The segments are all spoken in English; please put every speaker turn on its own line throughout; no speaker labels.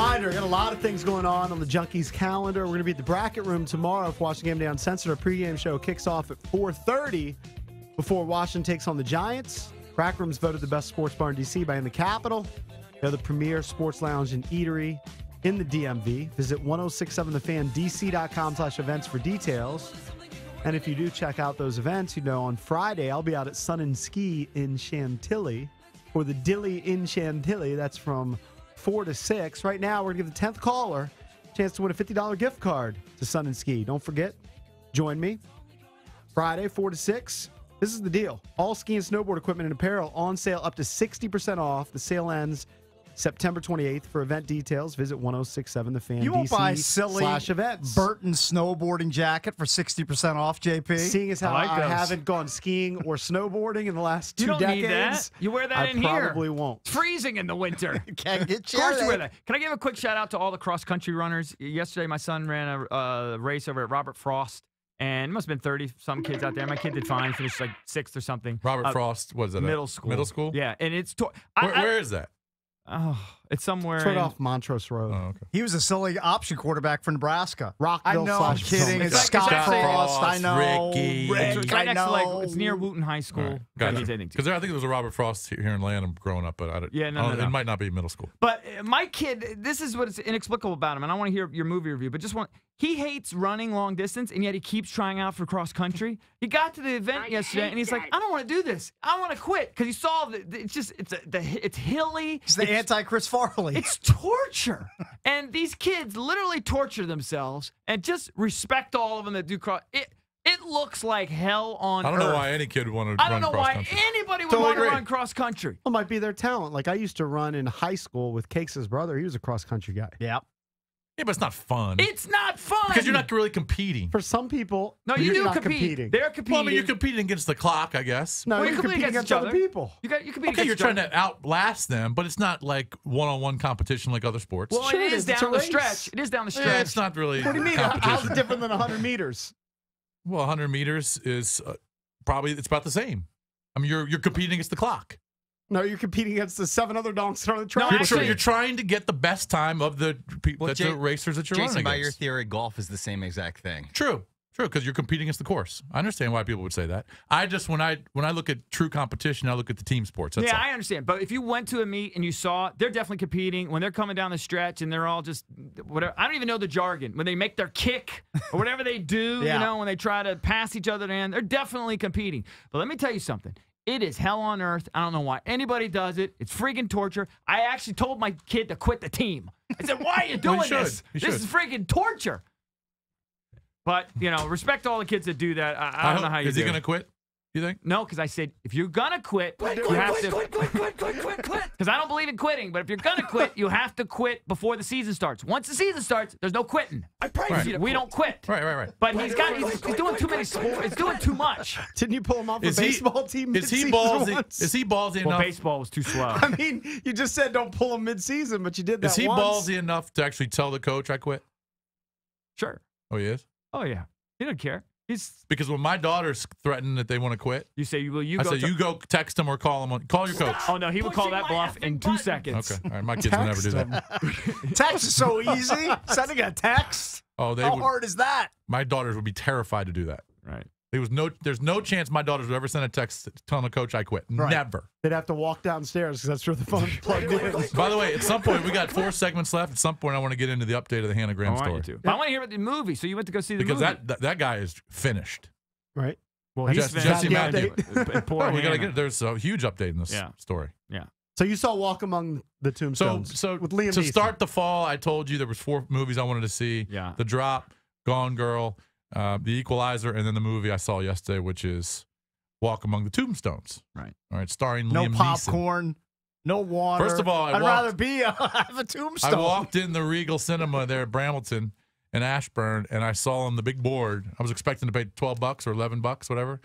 reminder, got a lot of things going on the Junkies calendar. We're going to be at the Bracket Room tomorrow for Washington Game Day Uncensored. Our pregame show kicks off at 4:30 before Washington takes on the Giants. Bracket Room's voted the best sports bar in D.C. by In the Capital. They're the premier sports lounge and eatery in the DMV. Visit 1067thefandc.com/events for details. And if you do check out those events, you know on Friday I'll be out at Sun and Ski in Chantilly for the Dilly in Chantilly. That's from 4 to 6. Right now, we're going to give the 10th caller a chance to win a $50 gift card to Sun and Ski. Don't forget, join me Friday, 4 to 6. This is the deal. All ski and snowboard equipment and apparel on sale up to 60% off. The sale ends September 28th. For event details, visit 1067thefan.com.
You won't buy silly
/events.
Burton snowboarding jacket for 60% off, JP?
Seeing as how I haven't gone skiing or snowboarding in the last 2 decades.
You don't need that. You wear that in here.
I probably won't.
It's freezing in the winter.
Can't get
Of course
chilly.
you wear that. Can I give a quick shout out to all the cross-country runners? Yesterday, my son ran a race over at Robert Frost. And it must have been 30-some kids out there. My kid did fine. Finished like 6th or something.
Robert Frost, what is that?
Middle school.
Middle school?
Yeah, and it's...
Where is that?
Oh, it's somewhere
It's right off Montrose Road.
Oh, okay.
He was a silly option quarterback for Nebraska.
Rockville.
I know. I'm kidding. It's Scott Frost. I know.
Ricky.
It's right next to, like, it's near Wooten High School.
Right. Gotcha. Because I think there was a Robert Frost here in Lanham growing up, but I don't.
Yeah, no.
It might not be middle school.
But my kid, this is what's inexplicable about him, and I want to hear your movie review, but he hates running long distance, and yet he keeps trying out for cross country. He got to the event yesterday, and he's like, I don't want to do this. I want to quit, because he saw it's hilly.
He's the anti-Chris Farley.
It's torture. And these kids literally torture themselves, and just respect all of them that do cross. It looks like hell on earth.
I don't know why any kid would want to run cross country.
I don't know why anybody would want to run cross country.
It might be their talent. Like I used to run in high school with Cakes' brother. He was a cross country guy.
Yeah.
Yeah, but it's not fun.
It's not fun.
Because you're not really competing.
For some people,
no, you do compete. They're competing.
Well, I mean, you're competing against the clock, I guess.
No, you're competing against other people.
You compete against
you're trying to outlast them, but it's not like one-on-one competition like other sports.
Well,
Sure
it is down the stretch. It is down the stretch.
Yeah, it's not really
What do you mean? How's it different than 100 meters?
Well, 100 meters is probably it's about the same. I mean, you're competing against the clock.
No, you're competing against the 7 other donks that are on the track.
You're trying to get the best time of the the racers that you're running against.
By your theory, golf is the same exact thing.
True, because you're competing against the course. I understand why people would say that. I just when I look at true competition, I look at the team sports. That's all.
I understand. But if you went to a meet and you saw they're definitely competing when they're coming down the stretch and they're all just whatever. I don't even know the jargon when they make their kick or whatever they do. You know, when they try to pass each other in, they're definitely competing. But let me tell you something. It is hell on earth. I don't know why anybody does it. It's freaking torture. I actually told my kid to quit the team. I said, why are you doing this? This is freaking torture. But, respect all the kids that do that. I don't know how you do it.
Is he going to quit, you think?
No, because I said, if you're going to quit, you have to quit. Because I don't believe in quitting. But if you're going to quit, you have to quit before the season starts. Once the season starts, there's no quitting. We don't quit.
Right.
But he's doing too many sports. It's doing too much.
Didn't you pull him off the baseball team
Is he ballsy enough?
Well, baseball was too slow.
I mean, you just said don't pull him mid-season, but you did that
Is he
once.
ballsy enough to actually tell the coach I quit?
Sure.
Oh, he is?
Oh, yeah. He doesn't care.
Because when my daughters threaten that they want to quit,
you say, you
go text them or call them. Call your coach.
Oh, no, he would call that bluff in 2 seconds.
Okay. All right, my kids will never do that.
Text is so easy. Sending a text?
Oh,
How hard is that?
My daughters would be terrified to do that.
Right.
There's no chance my daughters would ever send a text telling the coach I quit. Right. Never.
They'd have to walk downstairs because that's where the phone's plugged in.
By the way, at some point, we got 4 segments left. At some point, I want to get into the update of the Hannah Graham story.
But I want to hear about the movie. So you went to go see the movie.
Because that guy is finished.
Right.
Well, he's
Jesse Matthews.
We
gotta get. There's a huge update in this story.
Yeah.
So you saw Walk Among the Tombstones.
So
with Liam
to
Neeson.
start the fall, I told you there was 4 movies I wanted to see.
Yeah.
The Drop, Gone Girl, The Equalizer, and then the movie I saw yesterday, which is Walk Among the Tombstones.
Right.
All right. Starring
No
Liam Neeson.
popcorn. No water.
First of all,
I'd rather have a tombstone.
I walked in the Regal Cinema there at Brambleton in Ashburn, and I saw on the big board. I was expecting to pay $12 or $11, whatever.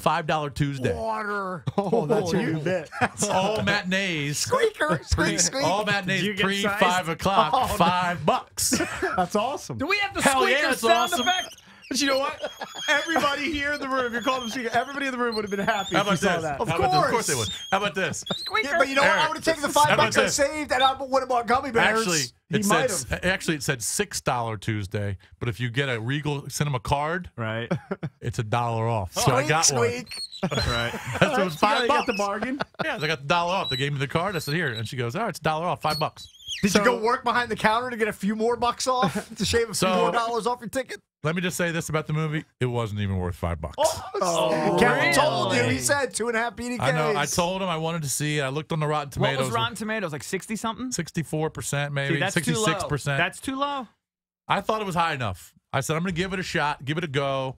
$5 Tuesday.
Water.
Oh, that's your new bit.
All matinees.
Squeaker. Squeak.
All matinees pre 5 o'clock. $5.
That's awesome.
Do we have the
Hell
squeaker
yeah, it's
sound
awesome.
effect?
But you know what? Everybody here in the room, you're calling them speaker. Everybody in the room would have been happy
How
if you
about
saw
this?
that.
Of
How about this? Of
course.
course they would. How about this?
Yeah, but you know what? I would have taken the $5
about
I
this?
saved, and I would have bought gummy bears.
Actually, it said $6 Tuesday, but if you get a Regal Cinema card,
Right.
it's $1 off. So I got
squeak.
Right.
one. So it was
You
$5.
got the bargain.
Yeah, I got the $1 off. They gave me the card. I said, here. And she goes, all right, it's $1 off, $5.
Did you go work behind the counter to get a few more bucks off? To shave a few more dollars off your ticket?
Let me just say this about the movie. It wasn't even worth $5.
Kevin told you.
really?
He said 2.5 BDKs.
I know. I told him I wanted to see it. I looked on the Rotten Tomatoes.
What was Rotten Tomatoes? Like 60 something?
64%, maybe.
See, that's too low.
66%.
That's too low.
I thought it was high enough. I said, I'm going to give it a shot, give it a go.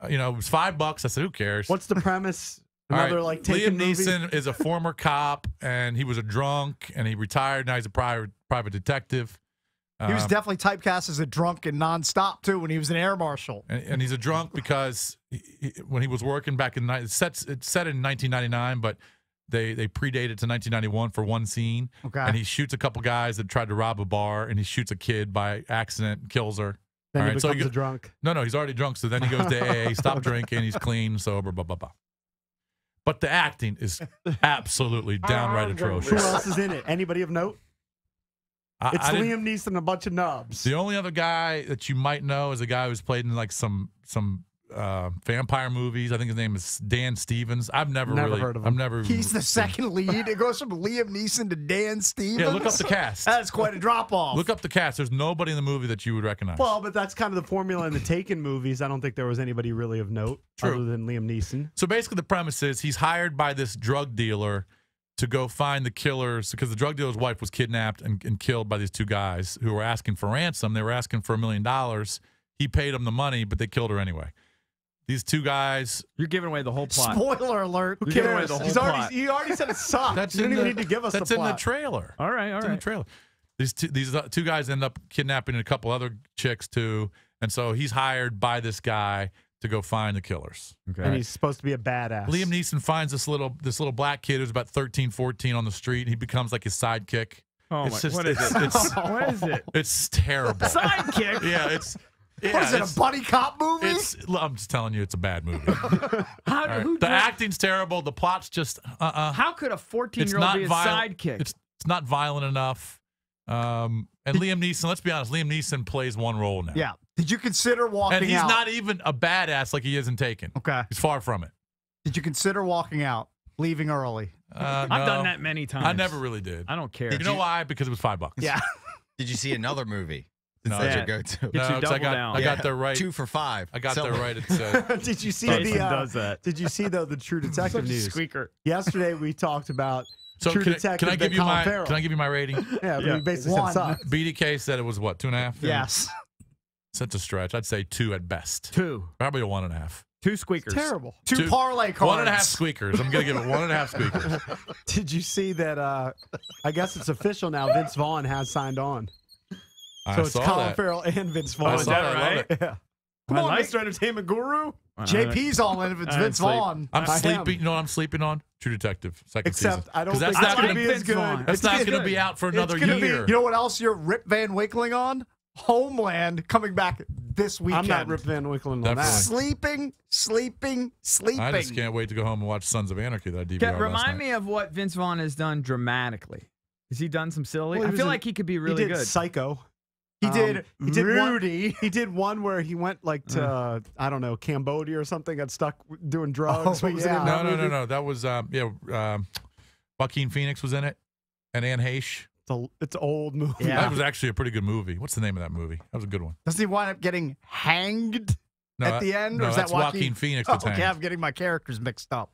It was $5. I said, who cares?
What's the premise?
All right,
Another like taken
Liam
movie?
Neeson is a former cop, and he was a drunk, and he retired. Now he's a private detective.
He was definitely typecast as a drunk and nonstop, too, when he was an air marshal.
And he's a drunk because when he was working back in it's set in 1999, but they predated to 1991 for one scene.
Okay.
And he shoots a couple guys that tried to rob a bar, and he shoots a kid by accident, and kills her.
Then
All
he
right, so
becomes a drunk.
No, he's already drunk. So then he goes to AA, stop drinking, he's clean, sober, blah blah blah. But the acting is absolutely downright atrocious.
Who else is in it? Anybody of note? It's
I didn't-
Liam Neeson and a bunch of nubs.
The only other guy that you might know is a guy who's played in like some vampire movies. I think his name is Dan Stevens. I've never really
heard of him.
I've never.
He's the
seen-
second lead. It goes from Liam Neeson to Dan Stevens.
Yeah, look up the cast.
That's quite a drop-off.
Look up the cast. There's nobody in the movie that you would recognize.
Well, but that's kind of the formula in the Taken movies. I don't think there was anybody really of note
True.
other than Liam Neeson.
So basically, the premise is he's hired by this drug dealer to go find the killers because the drug dealer's wife was kidnapped and killed by these two guys who were asking for ransom. They were asking for $1 million. He paid them the money, but they killed her anyway. These two guys.
You're giving away the whole plot.
Spoiler alert.
You're giving away the whole plot.
You already said it sucked.
That's
you
in
didn't even
the-
need to give us the
That's
plot.
in the trailer.
All right, all
It's in the
right.
trailer. These two guys end up kidnapping a couple other chicks too, and so he's hired by this guy to go find the killers.
And he's supposed to be a badass.
Liam Neeson finds this little black kid who's about 13, 14 on the street. And he becomes like his sidekick.
Oh
It's
my!
just-
What is
it's-
it?
it's-
What is it?
It's terrible.
Sidekick.
Yeah, it's. Yeah,
What is it,
it's-
a buddy cop movie?
I'm just telling you, it's a bad movie.
How,
All right.
who
The
did-
acting's terrible. The plot's just
How could a
It's
14-year-old
not
be a
violent.
sidekick?
It's not violent enough. And Liam Neeson, let's be honest, Liam Neeson plays one role now.
Yeah. Did you consider walking
And he's
out?
not even a badass like he isn't Taken.
Okay.
He's far from it.
Did you consider walking out, leaving early?
I've
No,
done that many times.
I never really did.
I don't care.
You know why? Because it was $5.
Yeah.
Did you see another movie?
No.
That's
Yeah.
your go-to.
Get you
No, 'cause
double
I got
down.
I got there right.
2 for $5.
I got
So-
there right. It said.
Did you see
Jason
the?
does that.
Did you see though the True Detective news?
Squeaker.
Yesterday we talked about
So
True
can,
Detective.
can I give you
Colin
my
Farrell.
Can I give you my rating?
Yeah, but
Yeah.
we basically said
One.
suck.
BDK said it was what 2.5.
Yes.
Such a stretch. I'd say 2 at best.
2.
Probably a 1.5.
2 squeakers.
Terrible.
Two parlay cards.
1.5 squeakers. I'm gonna give it 1.5 squeakers.
Did you see that? I guess it's official now. Vince Vaughn has signed on.
I
So it's
saw
Colin
that.
Farrell and Vince
I
Vaughn.
saw
that
that. I love
right?
it.
Yeah. Come
on,
on, Mr. Entertainment Guru.
JP's all in if it's
I
Vince
sleep.
Vaughn.
I'm
I am.
sleeping. You know what I'm sleeping on? True Detective second
Except
season.
I don't
'Cause
think
that's
it's
not
going to
gonna
be
Vince
as good.
Vaughn.
That's
It's
not
gonna
going to be out for another
It's gonna
year.
Be, you know what else you're Rip Van Winkling on? Homeland coming back this weekend.
I'm not Rip Van Winkle on that.
Definitely.
Sleeping.
I just can't wait to go home and watch Sons of Anarchy that I DVR'd last
Remind
night.
me of what Vince Vaughn has done dramatically. Has he done some silly?
Well, he
I
was
feel
in-
like he could be really
he did
good.
Psycho.
He did
Rudy. He did one where he went like to I don't know Cambodia or something. Got stuck doing drugs.
Oh,
What was it in
yeah.
that
No.
movie?
That was Joaquin Phoenix was in it, and Anne Heche.
It's an old movie.
Yeah.
That was actually a pretty good movie. What's the name of that movie? That was a good one.
Doesn't he wind up getting hanged
No,
at the end?
No,
or is
that's
that
Joaquin Phoenix. That's
okay,
hanged.
I'm getting my characters mixed up.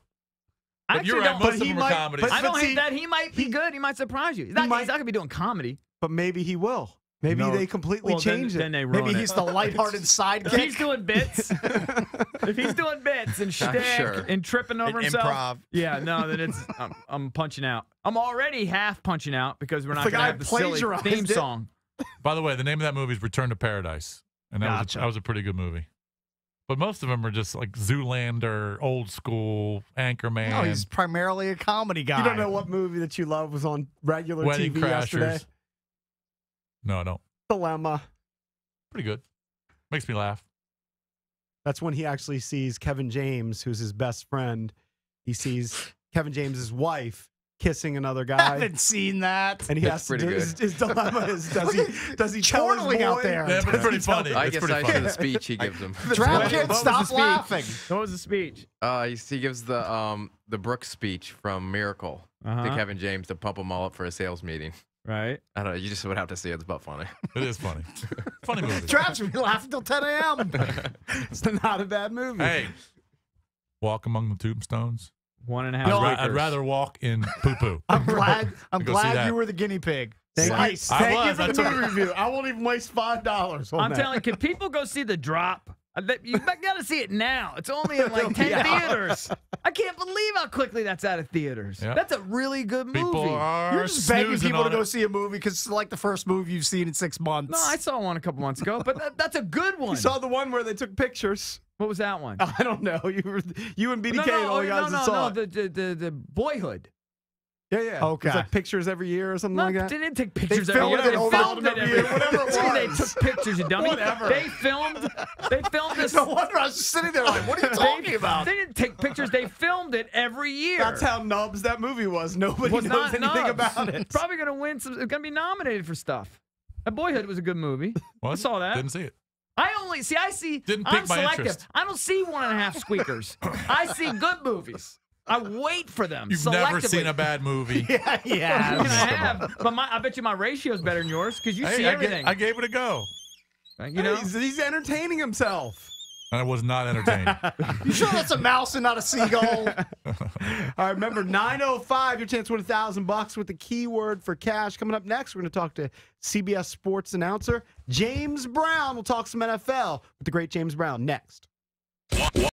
I
But you're
actually
right.
don't-
Most
but
of
he
them
might-
are comedies.
but-
I don't
see,
hate that. He might be good. He might surprise you. He's not going to be doing comedy.
But maybe he will. Maybe
No.
they completely
Well,
change
then
it.
they ruin
Maybe
it.
he's the lighthearted
If
sidekick.
he's doing bits, if he's doing bits and shtick
Sure.
and tripping over
And
himself,
improv.
yeah, no, then it's I'm punching out. I'm already half punching out because we're not
The
going to
guy
have the silly
plagiarized
theme
it.
song.
By the way, the name of that movie is Return to Paradise, and
Gotcha.
that was a pretty good movie. But most of them are just like Zoolander, old school, Anchorman,
No, he's primarily a comedy guy.
You don't know what movie that you love was on regular
Wedding
TV
Crashers.
yesterday?
No, I don't.
Dilemma.
Pretty good. Makes me laugh.
That's when he actually sees Kevin James, who's his best friend. He sees Kevin James's wife kissing another
I
guy.
haven't seen that.
And he has to do his dilemma is does he tell his
Chortling
boy?
out there.
Yeah, but it's pretty funny.
I
It's
guess
pretty
I
funny.
should the speech he gives him.
Trap kid,
What was
stop
the speech?
laughing.
What was the speech?
He gives the Brooks speech from Miracle to Kevin James to pump him all up for a sales meeting.
Right.
I don't know. You just would have to see it. It's about funny.
It is funny. Funny movie.
Trap should be laughing till 10 a.m.
It's not a bad movie.
Hey, walk among the tombstones.
1.5
No,
acres.
I'd rather walk in poo-poo.
I'm glad
Go see that.
you were the guinea pig.
Thank
Nice.
you, thank
I
you
was,
for
that's
the
what-
movie review. I won't even waste $5 on
I'm
that.
telling you, can people go see The Drop? You got to see it now. It's only in like 10 theaters. I can't believe how quickly that's out of theaters.
Yeah.
That's a really good movie.
People are
You're just begging
snoozing
people to
on
go
it.
see a movie because it's like the first movie you've seen in 6 months.
No, I saw one a couple months ago, but that's a good one.
You saw the one where they took pictures.
What was that one?
I don't know. You and BDK
no,
the only guys that saw it.
the Boyhood.
Yeah.
Okay.
It's like pictures every year or something
No,
like that.
they didn't take pictures
filmed
every year.
it
They
over
filmed it
every
every
year,
year.
whatever it
They
was.
took pictures, you dummy.
Whatever.
They filmed this.
No wonder I was just sitting there like, what are you talking about?
They didn't take pictures. They filmed it every year.
That's how nubs that movie was. Nobody
was
knows
not
anything
Nubs.
about it.
It's probably gonna win some. It's gonna be nominated for stuff. Boyhood was a good movie. I
What?
saw that.
Didn't see it.
I see.
Didn't
I'm
pique my
selective.
interest.
I don't see 1.5 squeakers. I see good movies. I wait for them.
You've never seen a bad movie.
I mean, I have, but I bet you my ratio is better than yours because you see everything.
I gave it a go,
you know,
He's entertaining himself.
and I was not entertained.
You sure that's a mouse and not a seagull?
All right, remember 9:05. Your chance to win $1,000 with the keyword for cash. Coming up next, we're going to talk to CBS Sports announcer James Brown. We'll talk some NFL with the great James Brown next.